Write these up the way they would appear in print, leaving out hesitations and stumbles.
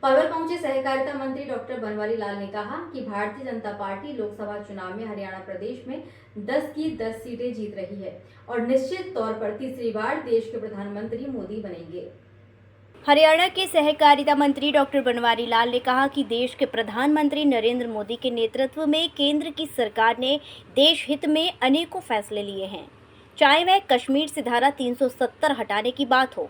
पलवल पहुंचे सहकारिता मंत्री डॉक्टर बनवारी लाल ने कहा कि भारतीय जनता पार्टी लोकसभा चुनाव में हरियाणा प्रदेश में 10 की 10 सीटें जीत रही है और निश्चित तौर पर तीसरी बार देश के प्रधानमंत्री मोदी बनेंगे। हरियाणा के सहकारिता मंत्री डॉक्टर बनवारी लाल ने कहा कि देश के प्रधानमंत्री नरेंद्र मोदी के नेतृत्व में केंद्र की सरकार ने देश हित में अनेकों फैसले लिए हैं, चाहे वह कश्मीर से धारा 370 हटाने की बात हो,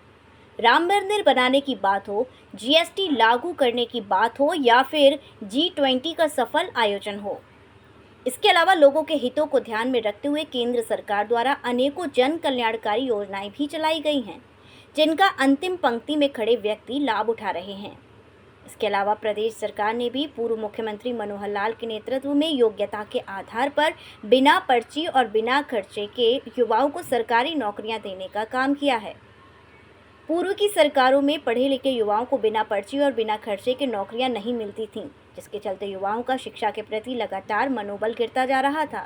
राम मंदिर बनाने की बात हो, जीएसटी लागू करने की बात हो या फिर G20 का सफल आयोजन हो। इसके अलावा लोगों के हितों को ध्यान में रखते हुए केंद्र सरकार द्वारा अनेकों जन कल्याणकारी योजनाएं भी चलाई गई हैं, जिनका अंतिम पंक्ति में खड़े व्यक्ति लाभ उठा रहे हैं। इसके अलावा प्रदेश सरकार ने भी पूर्व मुख्यमंत्री मनोहर लाल के नेतृत्व में योग्यता के आधार पर बिना पर्ची और बिना खर्चे के युवाओं को सरकारी नौकरियां देने का काम किया है। पूर्व की सरकारों में पढ़े लिखे युवाओं को बिना पर्ची और बिना खर्चे के नौकरियां नहीं मिलती थीं, जिसके चलते युवाओं का शिक्षा के प्रति लगातार मनोबल गिरता जा रहा था।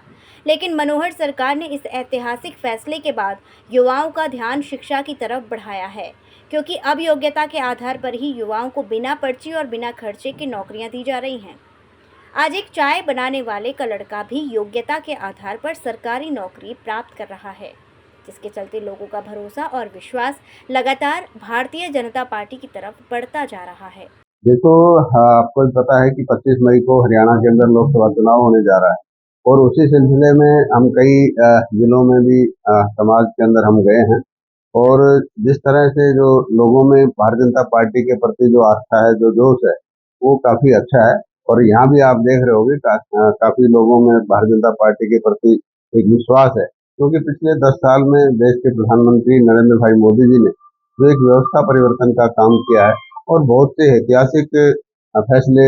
लेकिन मनोहर सरकार ने इस ऐतिहासिक फैसले के बाद युवाओं का ध्यान शिक्षा की तरफ बढ़ाया है, क्योंकि अब योग्यता के आधार पर ही युवाओं को बिना पर्ची और बिना खर्चे के नौकरियां दी जा रही हैं। आज एक चाय बनाने वाले का लड़का भी योग्यता के आधार पर सरकारी नौकरी प्राप्त कर रहा है, जिसके चलते लोगों का भरोसा और विश्वास लगातार भारतीय जनता पार्टी की तरफ बढ़ता जा रहा है। देखो, आपको पता है कि 25 मई को हरियाणा के अंदर लोकसभा चुनाव होने जा रहा है और उसी सिलसिले में हम कई जिलों में भी समाज के अंदर हम गए हैं और जिस तरह से जो लोगों में भारतीय जनता पार्टी के प्रति जो आस्था है, जो जोश है, वो काफी अच्छा है। और यहाँ भी आप देख रहे होंगे काफी लोगों में भारतीय जनता पार्टी के प्रति एक विश्वास है, क्योंकि पिछले 10 साल में देश के प्रधानमंत्री नरेंद्र भाई मोदी जी ने जो एक व्यवस्था परिवर्तन का काम किया है और बहुत से ऐतिहासिक फैसले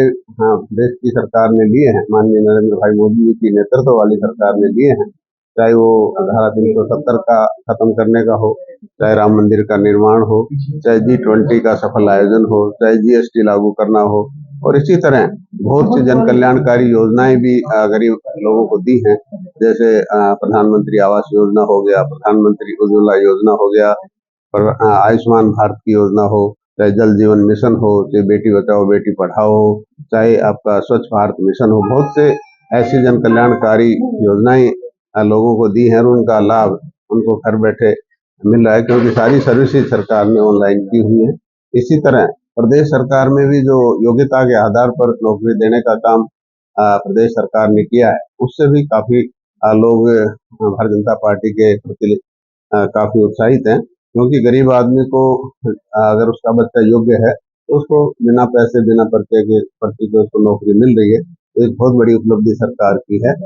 देश की सरकार ने लिए हैं, माननीय नरेंद्र भाई मोदी जी की नेतृत्व वाली सरकार ने लिए हैं। चाहे वो धारा 370 का खत्म करने का हो, चाहे राम मंदिर का निर्माण हो, चाहे G20 का सफल आयोजन हो, चाहे जीएसटी लागू करना हो, और इसी तरह बहुत सी जन कल्याणकारी योजनाएं भी गरीब लोगों को दी हैं। जैसे प्रधानमंत्री आवास योजना हो गया, प्रधानमंत्री उज्ज्वला योजना हो गया, आयुष्मान भारत की योजना हो, चाहे जल जीवन मिशन हो, चाहे बेटी बचाओ बेटी पढ़ाओ हो, चाहे आपका स्वच्छ भारत मिशन हो, बहुत से ऐसी जन कल्याणकारी योजनाएं लोगों को दी है और उनका लाभ उनको घर बैठे मिल रहा है, क्योंकि सारी सर्विसेज सरकार ने ऑनलाइन की हुई है। इसी तरह प्रदेश सरकार में भी जो योग्यता के आधार पर नौकरी देने का काम प्रदेश सरकार ने किया है, उससे भी काफी लोग भारतीय जनता पार्टी के प्रति काफी उत्साहित हैं, क्योंकि गरीब आदमी को अगर उसका बच्चा योग्य है तो उसको बिना पैसे बिना पर्ची के उसको नौकरी मिल रही है। तो एक बहुत बड़ी उपलब्धि सरकार की है।